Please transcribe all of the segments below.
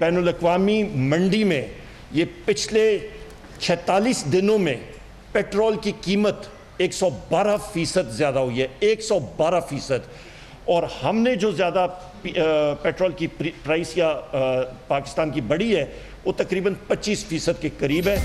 बैनुल-अक़वामी मंडी में ये पिछले 46 दिनों में पेट्रोल की कीमत 112% ज़्यादा हुई है, 112%। और हमने जो ज़्यादा पेट्रोल की प्राइस या पाकिस्तान की बढ़ी है वो तकरीबन 25% के करीब है।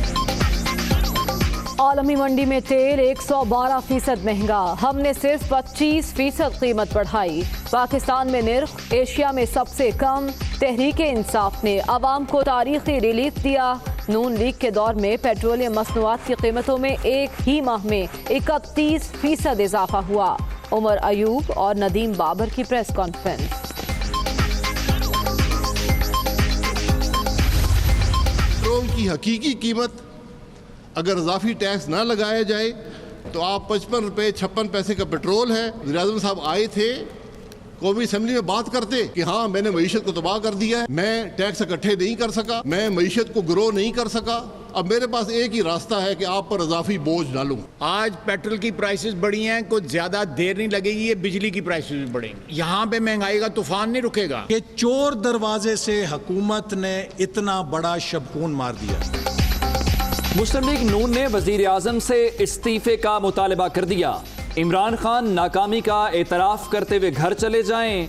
आलमी मंडी में तेल 112% महंगा, हमने सिर्फ 25% कीमत बढ़ाई। पाकिस्तान में निर्ख एशिया में सबसे कम। तहरीक इंसाफ ने अवाम को तारीखी रिलीफ दिया। नून लीग के दौर में पेट्रोलियम मसनूआत की कीमतों में एक ही माह में 31% इजाफा हुआ। उमर अयूब और नदीम बाबर की प्रेस कॉन्फ्रेंस। पेट्रोल की हकीकी कीमत अगर इजाफी टैक्स ना लगाया जाए तो आप 55 रुपये 56 पैसे का पेट्रोल है। वज़ीर-ए-आज़म साहब आए थे, कौमी असेंबली में बात करते कि हाँ मैंने मईशत को तबाह कर दिया है, मैं टैक्स इकट्ठे नहीं कर सका, मैं मईशत को ग्रो नहीं कर सका, अब मेरे पास एक ही रास्ता है कि आप पर इजाफी बोझ डालूं। आज पेट्रोल की प्राइसेस बढ़ी हैं, कुछ ज्यादा देर नहीं लगेगी, ये बिजली की प्राइसेस भी बढ़ेंगी। यहाँ पे महंगाई का तूफान नहीं रुकेगा। ये चोर दरवाजे से हुकूमत ने इतना बड़ा शबखून मार दिया। मुस्लिम लीग नून ने वज़ीर-ए-आज़म से इस्तीफे का मुतालबा कर दिया। इमरान खान नाकामी का एतराफ़ करते हुए घर चले जाएं।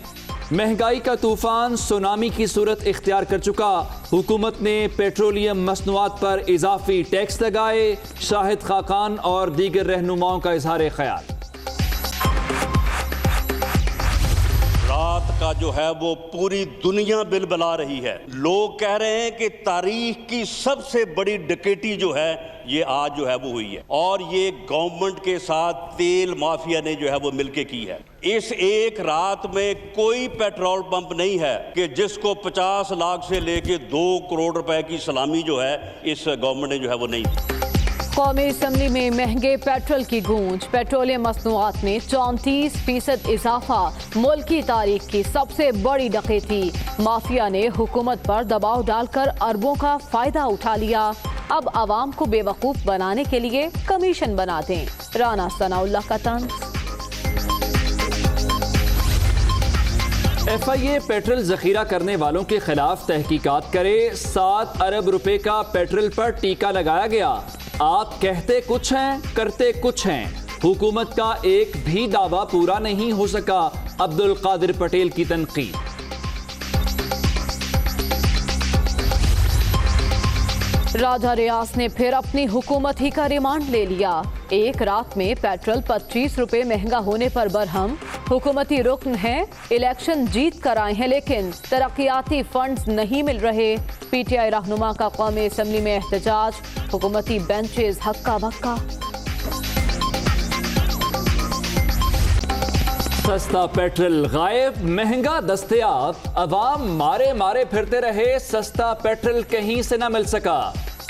महंगाई का तूफान सुनामी की सूरत इख्तियार कर चुका। हुकूमत ने पेट्रोलियम मसनूआत पर इजाफी टैक्स लगाए। शाहिद खाकान और दीगर रहनुमाओं का इजहार ख्याल। रात का जो है वो पूरी दुनिया बिलबिला रही है। लोग कह रहे हैं कि तारीख की सबसे बड़ी डकैती जो है ये आज जो है वो हुई है, और ये गवर्नमेंट के साथ तेल माफिया ने जो है वो मिलके की है। इस एक रात में कोई पेट्रोल पंप नहीं है कि जिसको 50 लाख से लेके 2 करोड़ रुपए की सलामी जो है इस गवर्नमेंट ने जो है वो नहीं। कौमी असम्बली में महंगे पेट्रोल की गूंज। पेट्रोलियम मसनूआत में 34% इजाफा, मुल्क की तारीख की सबसे बड़ी डकैती। माफिया ने हुकूमत पर दबाव डालकर अरबों का फायदा उठा लिया। अब आवाम को बेवकूफ बनाने के लिए कमीशन बना दें। राना सनाउल्लाह का तंज। FIA पेट्रोल जखीरा करने वालों के खिलाफ तहकीकात करे। 7 अरब रुपए का पेट्रोल पर टीका लगाया गया। आप कहते कुछ हैं, करते कुछ हैं। हुकूमत का एक भी दावा पूरा नहीं हो सका। अब्दुल कादिर पटेल की तनकीद। राजा रियाज ने फिर अपनी हुकूमत ही का रिमांड ले लिया। एक रात में पेट्रोल 25 रुपए महंगा होने पर बरहम। हुकूमती रुकन हैं, इलेक्शन जीत कर आए हैं लेकिन तरक्याती फंड्स नहीं मिल रहे। PTI रहनुमा का कौमी असम्बली में एहतजाज। हुकूमती बेंचेस हक्का बक्का। सस्ता पेट्रोल गायब, महंगा दस्तयाब। अवाम मारे मारे फिरते रहे, सस्ता पेट्रोल कहीं से न मिल सका।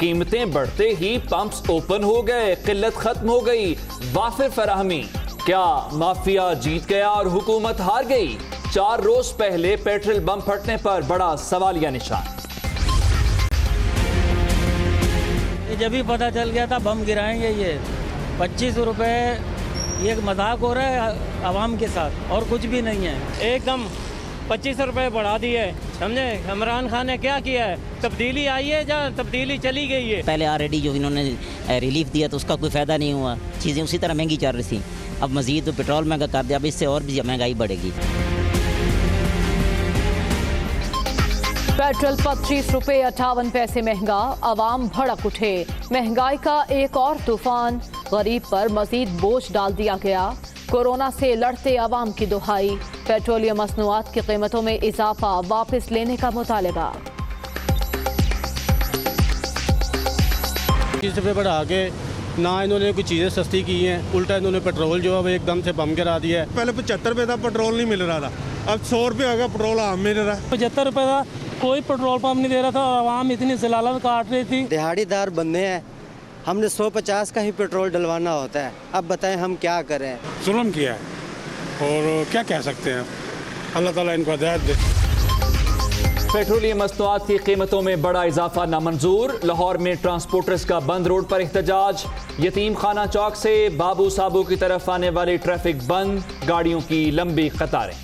कीमतें बढ़ते ही पंप्स ओपन हो गए, किल्लत खत्म हो गई। वाफिर फराहमी। क्या माफिया जीत गया और हुकूमत हार गई? 4 रोज पहले पेट्रोल बम फटने पर बड़ा सवालिया निशान। जब भी पता चल गया था बम गिराएंगे, ये 25 रुपए ये मजाक हो रहा है आवाम के साथ और कुछ भी नहीं है। एकदम 25 रुपए बढ़ा दिए, समझे। इमरान खान ने क्या किया है? तब्दीली आई है या तब्दीली चली गई है? पहले ऑलरेडी जो इन्होंने रिलीफ दिया तो उसका कोई फ़ायदा नहीं हुआ, चीज़ें उसी तरह महंगी चल रही थी। अब मज़ीद तो पेट्रोल महंगा कर दिया, अब इससे और भी महंगाई बढ़ेगी। पेट्रोल 25 रुपए 58 पैसे महंगा। अवाम भड़क उठे। महंगाई का एक और तूफान। गरीब पर मजीद बोझ डाल दिया गया। कोरोना से लड़ते अवाम की दुहाई। पेट्रोलियम मसनूआत की कीमतों में इजाफा वापस लेने का मुतालबा। 30 रुपये बढ़ा के ना इन्होंने कुछ चीज़ें सस्ती की हैं, उल्टा इन्होंने पेट्रोल जो है वो एकदम से बम गिरा दिया है। पहले 75 रुपये था पेट्रोल नहीं मिल रहा था, अब 100 रुपये हो गया पेट्रोल आम मिल रहा है। 75 रुपये था, कोई पेट्रोल पंप नहीं दे रहा था और आवाम इतनी जलालत काट रही थी। दिहाड़ीदार बंदे हैं, हमने 150 का ही पेट्रोल डलवाना होता है। अब बताएं हम क्या करें? जुल्म किया है और क्या कह सकते हैं, अल्लाह ताला इनको हिदायत दे। पेट्रोलियम मसनूआत की कीमतों में बड़ा इजाफा नामंजूर। लाहौर में ट्रांसपोर्टर्स का बंद रोड पर एहतजाज। यतीम खाना चौक से बाबू साबू की तरफ आने वाली ट्रैफिक बंद, गाड़ियों की लंबी कतारें।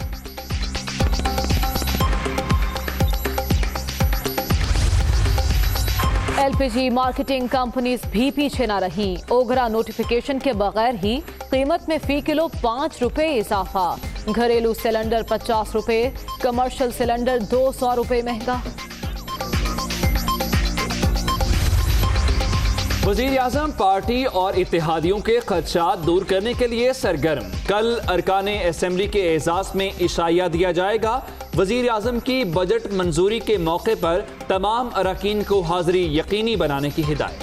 एलपीजी मार्केटिंग कंपनीज भी पीछे न रहीं। ओगरा नोटिफिकेशन के बगैर ही कीमत में फी किलो 5 रुपए इजाफा। घरेलू सिलेंडर 50 रुपए, कमर्शियल सिलेंडर 200 रुपए महंगा। वज़ीर आज़म पार्टी और इत्तेहादियों के खदशात दूर करने के लिए सरगर्म। कल अरकाने असेंबली के एजाज में इशाया दिया जाएगा। वज़ीर आज़म की बजट मंजूरी के मौके पर तमाम अरकान को हाजिरी यकीनी बनाने की हिदायत।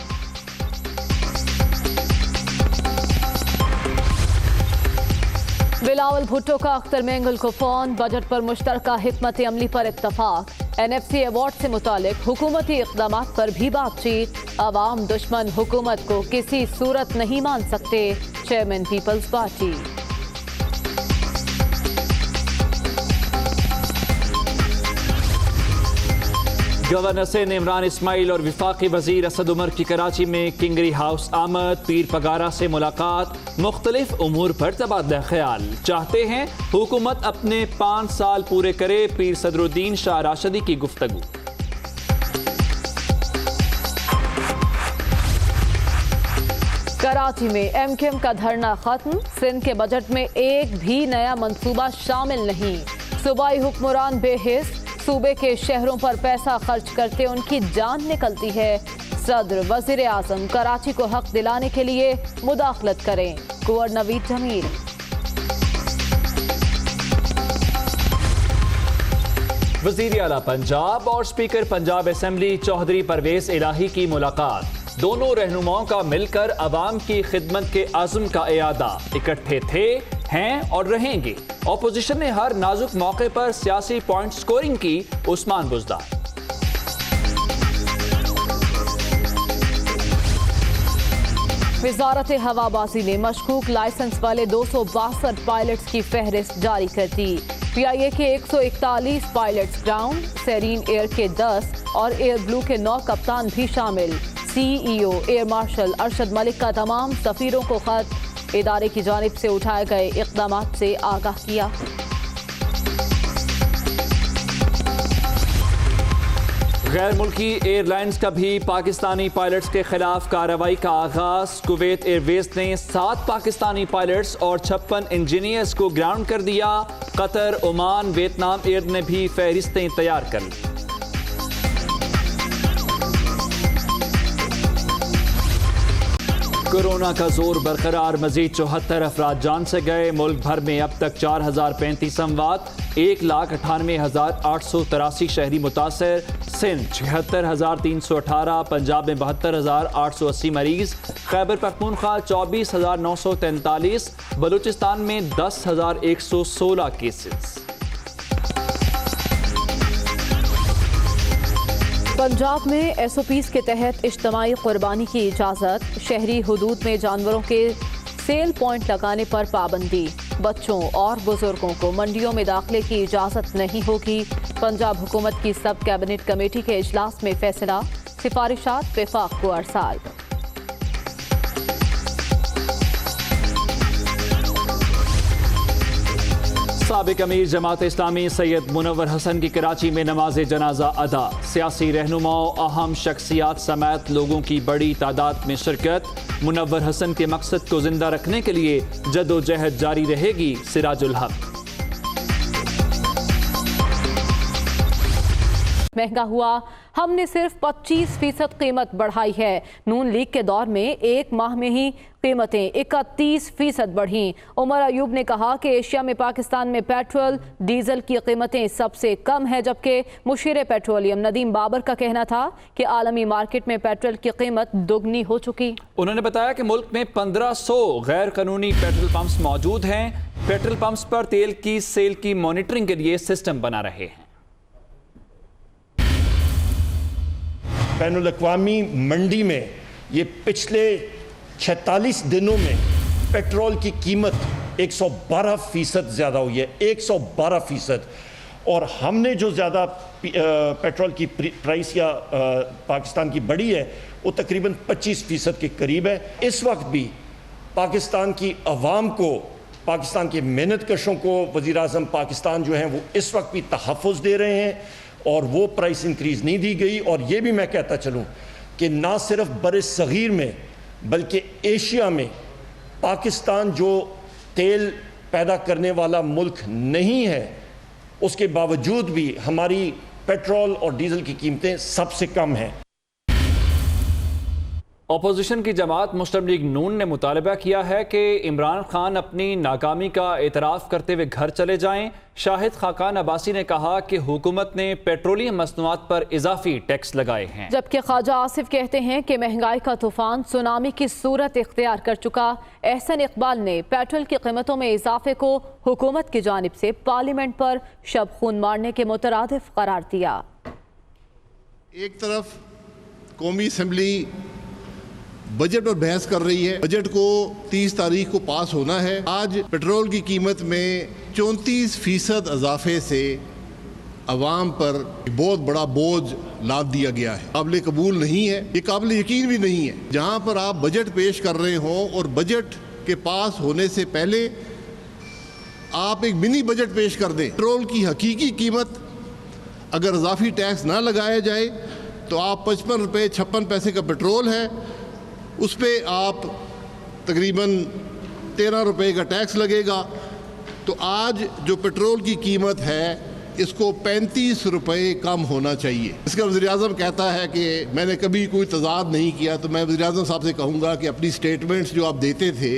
बिलावल भुट्टो का अख्तर मेंगल को फोन। बजट पर मुश्तरका हिकमत अमली पर इत्तफाक। NFC अवार्ड से मुतालिक हुकूमती इक़दामात पर भी बातचीत। अवाम दुश्मन हुकूमत को किसी सूरत नहीं मान सकते, चेयरमैन पीपल्स पार्टी। गवर्नर से इमरान इस्माइल और विफाकी वजीर असद उमर की कराची में किंगरी हाउस आमद। पीर पगारा से मुलाकात। मुख्तलिफ उमूर पर तबादला ख्याल। चाहते हैं हुकूमत अपने 5 साल पूरे करे। पीर सदरुद्दीन शाह राशिदी की गुफ्तगू। कराची में MKM का धरना खत्म। सिंध के बजट में एक भी नया मंसूबा शामिल नहीं। सूबाई हुक्मरान बेहिस। सूबे के शहरों पर पैसा खर्च करते उनकी जान निकलती है। सदर वजीर आजम कराची को हक दिलाने के लिए मुदाखलत करें। कुंवर नवीद जमील। वजीर आला पंजाब और स्पीकर पंजाब असेंबली चौधरी परवेज इलाही की मुलाकात। दोनों रहनुमाओं का मिलकर अवाम की खिदमत के आज़म का इयादा। इकट्ठे थे, हैं और रहेंगे। ऑपोजिशन ने हर नाजुक मौके पर सियासी पॉइंट स्कोरिंग की। उस्मान बुज़दार। वजारत हवाबाजी ने मशकूक लाइसेंस वाले 262 पायलट्स की फहरिस्त जारी कर दी। PIA के 141 पायलट्स ग्राउंड, सेरीन एयर के 10 और एयर ब्लू के 9 कप्तान भी शामिल। CEO air marshal Arshad Malik का तमाम सफीरों को खत। इदारे की जानिब से उठाए गए इक़दामात से आगाह किया। गैर मुल्की एयरलाइंस का भी पाकिस्तानी पायलट्स के खिलाफ कार्रवाई का आगाज। कुवैत एयरवेज ने 7 पाकिस्तानी पायलट्स और 56 इंजीनियर्स को ग्राउंड कर दिया। कतर, ओमान, वियतनाम एयर ने भी फहरिस्तें तैयार कर ली। कोरोना का जोर बरकरार। मजीद 74 अफराद जान से गए। मुल्क भर में अब तक 4035 अमवात। 1,98,883 शहरी मुतासर। सिंध 76,318, पंजाब में 72,880 मरीज। खैबर पख्तूनख्वा 24,943, बलूचिस्तान में 10,116 केसेस। पंजाब में SOPs के तहत इज्तमाई कुर्बानी की इजाज़त। शहरी हुदूद में जानवरों के सेल पॉइंट लगाने पर पाबंदी। बच्चों और बुजुर्गों को मंडियों में दाखिले की इजाज़त नहीं होगी। पंजाब हुकूमत की सब कैबिनेट कमेटी के इजलास में फैसला। सिफारिशात वफाक को अरसाल। साबिक अमीर जमात इस्लामी सैयद मुनव्वर हसन की कराची में नमाज जनाजा अदा। सियासी रहनुमाओं, अहम शख्सियात समेत लोगों की बड़ी तादाद में शिरकत। मुनव्वर हसन के मकसद को जिंदा रखने के लिए जदोजहद जारी रहेगी। सिराजुल हक। महंगा हुआ, हमने सिर्फ 25% कीमत बढ़ाई है। नून लीग के दौर में एक माह में ही कीमतें 31% बढ़ी। उमर अयूब ने कहा कि एशिया में पाकिस्तान में पेट्रोल डीजल की कीमतें सबसे कम है, जबकि मुशीर पेट्रोलियम नदीम बाबर का कहना था कि आलमी मार्केट में पेट्रोल की कीमत दोगुनी हो चुकी। उन्होंने बताया कि मुल्क में 1500 गैर कानूनी पेट्रोल पंप्स मौजूद हैं। पेट्रोल पंप्स पर तेल की सेल की मॉनिटरिंग के लिए सिस्टम बना रहे हैं। बैनुल-अक़वामी मंडी में ये पिछले 46 दिनों में पेट्रोल की कीमत 112% ज़्यादा हुई है। 112%। और हमने जो ज़्यादा पेट्रोल की प्राइस या पाकिस्तान की बढ़ी है वो तकरीबन 25% के करीब है। इस वक्त भी पाकिस्तान की अवाम को, पाकिस्तान के मेहनत कशों को वज़ीर आज़म पाकिस्तान जो हैं वो इस वक्त भी तहफ़्फ़ुज़ दे रहे हैं और वो प्राइस इंक्रीज़ नहीं दी गई। और ये भी मैं कहता चलूँ कि ना सिर्फ बर-ए-सग़ीर में बल्कि एशिया में पाकिस्तान जो तेल पैदा करने वाला मुल्क नहीं है, उसके बावजूद भी हमारी पेट्रोल और डीजल की कीमतें सबसे कम हैं। अपोजिशन की जमात मुस्लिम लीग नून ने मुतालबा किया है कि इमरान खान अपनी नाकामी का एतराफ़ करते हुए घर चले जाएं। शाहिद खाकान अब्बासी ने कहा कि हुकूमत ने पेट्रोलियम मसनूआत पर इजाफी टैक्स लगाए हैं, जबकि ख्वाजा आसिफ कहते हैं कि महंगाई का तूफान सुनामी की सूरत इख्तियार कर चुका। एहसन इकबाल ने पेट्रोल की कीमतों में इजाफे को हुकूमत की जानिब से पार्लियामेंट पर शब खून मारने के मुतरादिफ करार दिया। एक तरफ कौमी असम्बली बजट पर बहस कर रही है, बजट को 30 तारीख को पास होना है। आज पेट्रोल की कीमत में 34% इजाफे से अवाम पर बहुत बड़ा बोझ लाद दिया गया है। काबिल कबूल नहीं है, ये काबिल यकीन भी नहीं है। जहां पर आप बजट पेश कर रहे हो और बजट के पास होने से पहले आप एक मिनी बजट पेश कर दें। पेट्रोल की हकीकी कीमत अगर इजाफी टैक्स ना लगाया जाए तो आप 55 रुपये 56 पैसे का पेट्रोल है, उस पर आप तकरीबन 13 रुपये का टैक्स लगेगा। तो आज जो पेट्रोल की कीमत है इसको 35 रुपये कम होना चाहिए। इसका वज़ीर-ए-आज़म कहता है कि मैंने कभी कोई तज़ाद नहीं किया, तो मैं वज़ीर-ए-आज़म साहब से कहूँगा कि अपनी स्टेटमेंट्स जो आप देते थे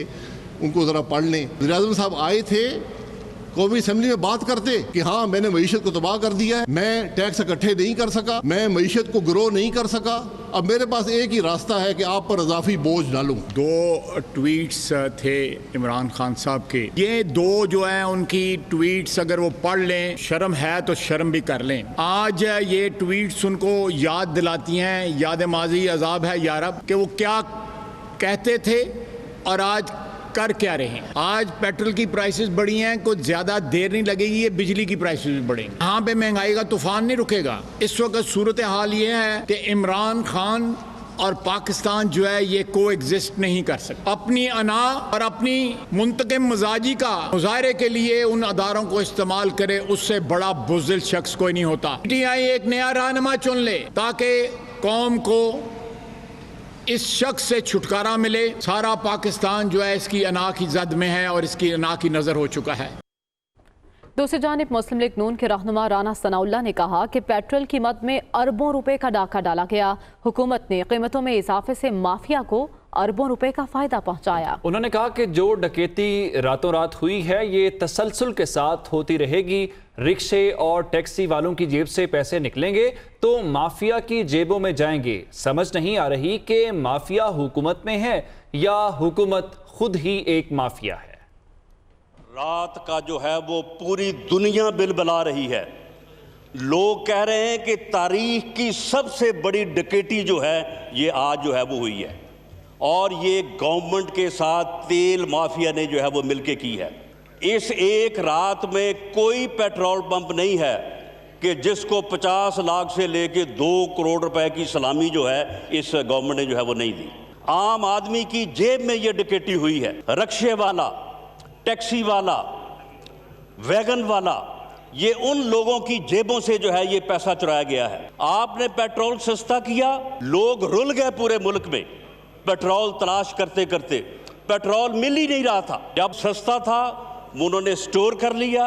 उनको ज़रा पढ़ लें। वज़ीर-ए-आज़म साहब आए थे, कौमी असम्बली में बात करते कि हाँ मैंने मईशत को तबाह कर दिया है, मैं टैक्स इकट्ठे नहीं कर सका, मैं मईशत को ग्रो नहीं कर सका, अब मेरे पास एक ही रास्ता है कि आप पर इजाफी बोझ डालूं। 2 ट्वीट्स थे इमरान खान साहब के, ये 2 जो हैं उनकी ट्वीट्स अगर वो पढ़ लें, शर्म है तो शर्म भी कर लें। आज ये ट्वीट्स उनको याद दिलाती हैं, याद माजी अजाब है यारब, कि वो क्या कहते थे और आज कर क्या रहे हैं। आज पेट्रोल की प्राइसेस बढ़ी हैं, कुछ ज्यादा देर नहीं लगेगी ये बिजली की प्राइसेस भी बढ़ेंगी। यहाँ पे महंगाई का तूफान नहीं रुकेगा। इस वक्त सूरत हाल ये है कि इमरान खान और पाकिस्तान जो है ये को एग्जिस्ट नहीं कर सकते। अपनी अना और अपनी मुंतकिम मिजाजी का मुजाहरे के लिए उन अदारों को इस्तेमाल करे, उससे बड़ा बुज़दिल शख्स कोई नहीं होता। पीटीआई एक नया रहनुमा चुन ले ताकि कौम को इस शख्स से छुटकारा मिले। सारा पाकिस्तान जो है इसकी अना की जद में है और इसकी अना की नज़र हो चुका है। दूसरी जानिब मुस्लिम लीग नून के रहनुमा राना सनाउल्लाह ने कहा कि पेट्रोल कीमत में अरबों रुपए का डाका डाला गया। हुकूमत ने कीमतों में इजाफे से माफिया को अरबों रुपए का फायदा पहुंचाया। उन्होंने कहा कि जो डकैती रातों रात हुई है ये तसलसल के साथ होती रहेगी। रिक्शे और टैक्सी वालों की जेब से पैसे निकलेंगे तो माफिया की जेबों में जाएंगे। समझ नहीं आ रही कि माफिया हुकूमत में है या हुकूमत खुद ही एक माफिया है। रात का जो है वो पूरी दुनिया बिलबिला रही है। लोग कह रहे हैं कि तारीख की सबसे बड़ी डकैती जो है ये आज जो है वो हुई है, और ये गवर्नमेंट के साथ तेल माफिया ने जो है वो मिलके की है। इस एक रात में कोई पेट्रोल पंप नहीं है कि जिसको 50 लाख से लेके 2 करोड़ रुपए की सलामी जो है इस गवर्नमेंट ने जो है वो नहीं दी। आम आदमी की जेब में ये डकैती हुई है। रिक्शे वाला, टैक्सी वाला, वैगन वाला, ये उन लोगों की जेबों से जो है ये पैसा चुराया गया है। आपने पेट्रोल सस्ता किया, लोग रुल गए पूरे मुल्क में पेट्रोल तलाश करते करते। पेट्रोल मिल ही नहीं रहा था। जब सस्ता था उन्होंने स्टोर कर लिया,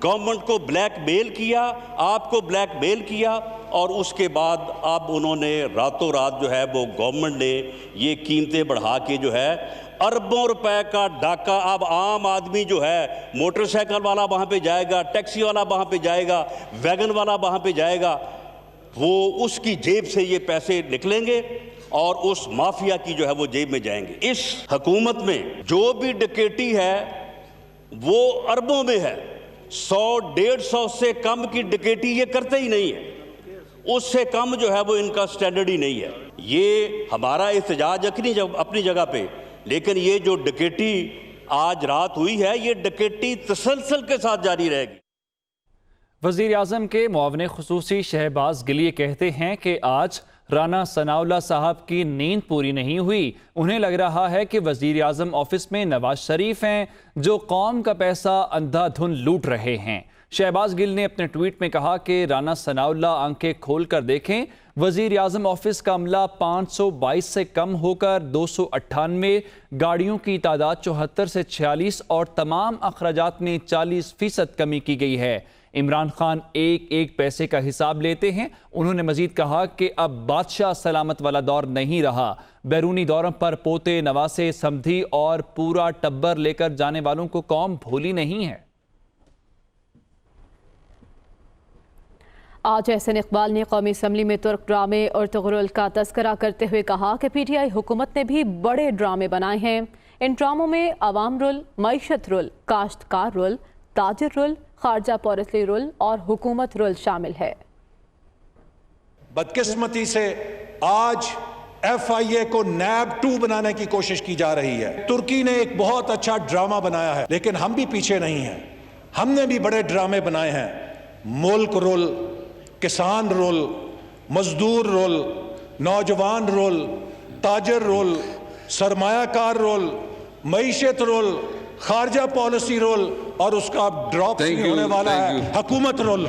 गवर्नमेंट को ब्लैकमेल किया, आपको ब्लैकमेल किया, और उसके बाद अब उन्होंने रातों रात जो है वो गवर्नमेंट ने ये कीमतें बढ़ा के जो है अरबों रुपए का डाका। अब आम आदमी जो है, मोटरसाइकिल वाला वहाँ पे जाएगा, टैक्सी वाला वहाँ पे जाएगा, वैगन वाला वहाँ पे जाएगा, वो उसकी जेब से ये पैसे निकलेंगे और उस माफिया की जो है वो जेब में जाएंगे। इस हुकूमत में जो भी डकैती है वो अरबों में है। 100-150 से कम की डकैती ये करते ही नहीं है, उससे कम जो है वो इनका स्टैंडर्ड ही नहीं है। ये हमारा एहतजाज अपनी जगह पे, लेकिन ये जो डकैती आज रात हुई है ये डकैती तसलसल के साथ जारी रहेगी। वज़ीर आज़म के मुआविन खुसूसी शहबाज गिली कहते हैं कि आज राना सनाउल्लाह साहब की नींद पूरी नहीं हुई। उन्हें लग रहा है कि वज़ीर आज़म ऑफिस में नवाज शरीफ हैं जो कौम का पैसा अंधाधुन लूट रहे हैं। शहबाज गिल ने अपने ट्वीट में कहा कि राना सनाउल्लाह आंखें खोल कर देखें, वजीर आजम ऑफिस का अमला 522 से कम होकर 298, गाड़ियों की तादाद 74 से 46 और तमाम अखराजात में 40% कमी की गई है। इमरान खान एक एक पैसे का हिसाब लेते हैं। उन्होंने मजीद कहा कि अब बादशाह सलामत वाला दौर नहीं रहा। बैरूनी दौरों पर पोते, नवासे, समधी और पूरा टब्बर लेकर जाने वालों को कौम भूली नहीं है। आज एहसन इकबाल ने कौमी असम्बली में तुर्क ड्रामे और तगरुल का तस्करा करते हुए कहा कि पीटीआई हुकूमत ने भी बड़े ड्रामे बनाए हैं। इन ड्रामों में अवाम रुल, मईशत रुल, काश्तकार रुल, ताजिर रुल, खारजा पॉलिसी रुल और हुकूमत रुल शामिल है। बदकिस्मती से आज FIA को NAB 2 बनाने की कोशिश की जा रही है। तुर्की ने एक बहुत अच्छा ड्रामा बनाया है, लेकिन हम भी पीछे नहीं हैं। हमने भी बड़े ड्रामे बनाए हैं। मुल्क रुल, किसान रोल, मजदूर रोल, नौजवान रोल, ताजर रोल, सरमायाकार रोल, मईशत रोल, खारजा पॉलिसी रोल और उसका ड्रॉप होने वाला है हुकूमत रोल।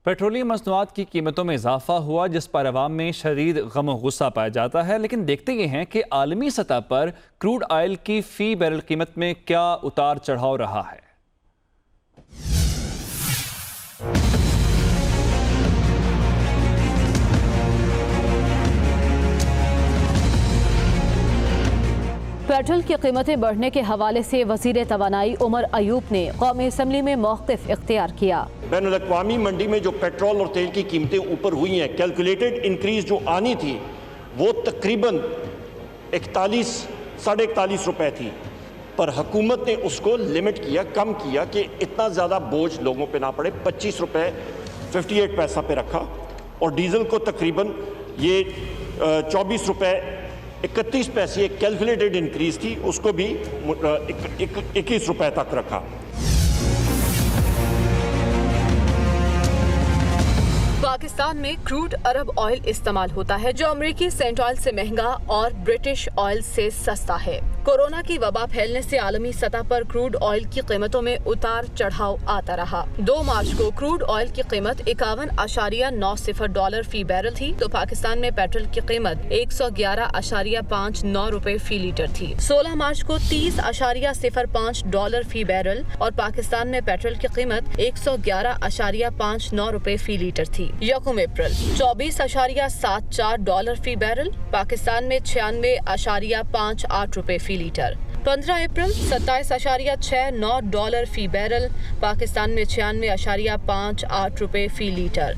पेट्रोलियम मसनूआत की कीमतों में इजाफा हुआ, जिस पर अवाम में शदीद गम और गुस्सा पाया जाता है। लेकिन देखते ये हैं कि आलमी सतह पर क्रूड ऑयल की फी बैरल कीमत में क्या उतार चढ़ाव रहा है। पेट्रोल की कीमतें बढ़ने के हवाले से वज़ीर तवानाई उमर अयूब ने कौमी असम्बली में मौक़िफ़ इख्तियार किया। बैनुल-अक़वामी मंडी में जो पेट्रोल और तेल की कीमतें ऊपर हुई हैं, कैलकुलेटेड इंक्रीज जो आनी थी वो तकरीबन 41-41.5 रुपए थी, पर हुकूमत ने उसको लिमिट किया, कम किया कि इतना ज़्यादा बोझ लोगों पे ना पड़े। 25 रुपए 58 पैसा पे रखा और डीजल को तकरीबन ये 24 रुपए 31 पैसे एक कैलकुलेटेड इंक्रीज थी, उसको भी 21 रुपए तक रखा। पाकिस्तान में क्रूड अरब ऑयल इस्तेमाल होता है, जो अमेरिकी सेंट ऑयल से महंगा और ब्रिटिश ऑयल से सस्ता है। कोरोना की वबा फैलने से आलमी सतह पर क्रूड ऑयल की कीमतों में उतार चढ़ाव आता रहा। 2 मार्च को क्रूड ऑयल की कीमत $51.90 फी बैरल थी, तो पाकिस्तान में पेट्रोल की कीमत $111.59 रुपए फी लीटर थी। 16 मार्च को $30.05 फी बैरल और पाकिस्तान में पेट्रोल की कीमत $111.59 रुपए फी लीटर थी। यकम अप्रैल $24.74 फी बैरल, पाकिस्तान में $96.58 रुपए फी लीटर। 15 अप्रैल $27.69 फी बैरल, पाकिस्तान में $96.58 रुपए फी लीटर।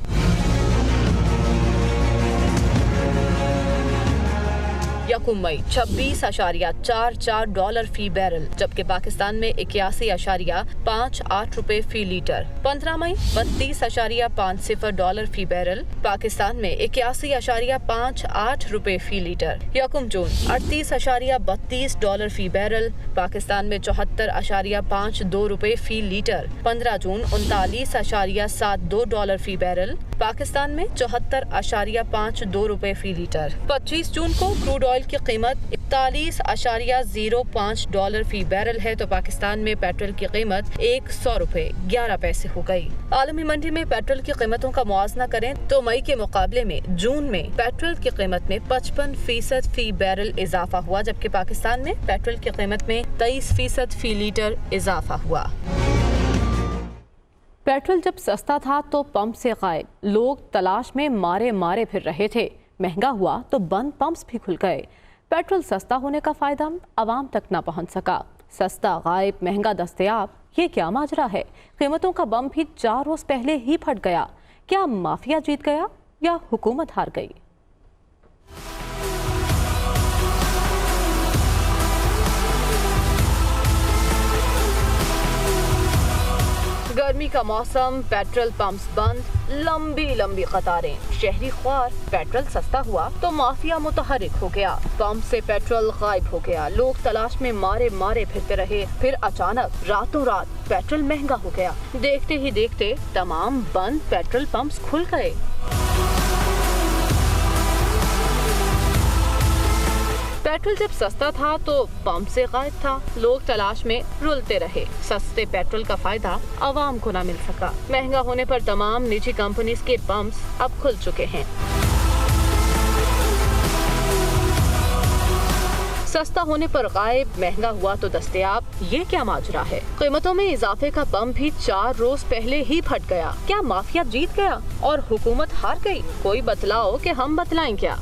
यकम मई $26.44 फी बैरल, जबकि पाकिस्तान में 81.58 रुपए फी लीटर। 15 मई $32.50 फी बैरल, पाकिस्तान में 81.58 रुपए फी लीटर। यकम जून $38.32 फी बैरल, पाकिस्तान में 74.52 रुपए फी लीटर। 15 जून $39.72 फी बैरल, पाकिस्तान में 74.52 रुपए फी लीटर। 25 जून को क्रूड ऑयल की कीमत $41.05 फी बैरल है, तो पाकिस्तान में पेट्रोल की कीमत $100.11 हो गई। आलमी मंडी में पेट्रोल की कीमतों का मुआवजा करें तो मई के मुकाबले में जून में पेट्रोल की कीमत में 55% फी बैरल इजाफा हुआ, जबकि पाकिस्तान में पेट्रोल की कीमत में 23% फी लीटर इजाफा हुआ। पेट्रोल जब सस्ता था तो पंप से गायब, लोग तलाश में मारे मारे फिर रहे थे। महंगा हुआ तो बंद पंप्स भी खुल गए। पेट्रोल सस्ता होने का फायदा आवाम तक ना पहुंच सका। सस्ता गायब, महंगा दस्तयाब, ये क्या माजरा है? कीमतों का बम भी 4 रोज पहले ही फट गया। क्या माफिया जीत गया या हुकूमत हार गई? गर्मी का मौसम, पेट्रोल पंप्स बंद, लंबी लंबी कतारें। शहरी ख्वार, पेट्रोल सस्ता हुआ तो माफिया मुतहरिक हो गया। पंप से पेट्रोल गायब हो गया, लोग तलाश में मारे मारे फिरते रहे। फिर अचानक रातों रात पेट्रोल महंगा हो गया। देखते ही देखते तमाम बंद पेट्रोल पंप्स खुल गए। पेट्रोल जब सस्ता था तो पंप से गायब था, लोग तलाश में रुलते रहे। सस्ते पेट्रोल का फायदा आवाम को न मिल सका। महंगा होने पर तमाम निजी कंपनीज के पंप्स अब खुल चुके हैं। सस्ता होने पर गायब, महंगा हुआ तो दस्तयाब, ये क्या माजरा है? कीमतों में इजाफे का बम भी 4 रोज पहले ही फट गया। क्या माफिया जीत गया और हुकूमत हार गई? कोई बतलाओ कि हम बतलाएं क्या?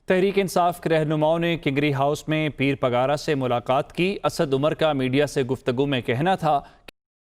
तहरीक इंसाफ के रहनुमाओं ने किंगरी हाउस में पीर पगारा से मुलाकात की। असद उमर का मीडिया से गुफ्तगू में कहना था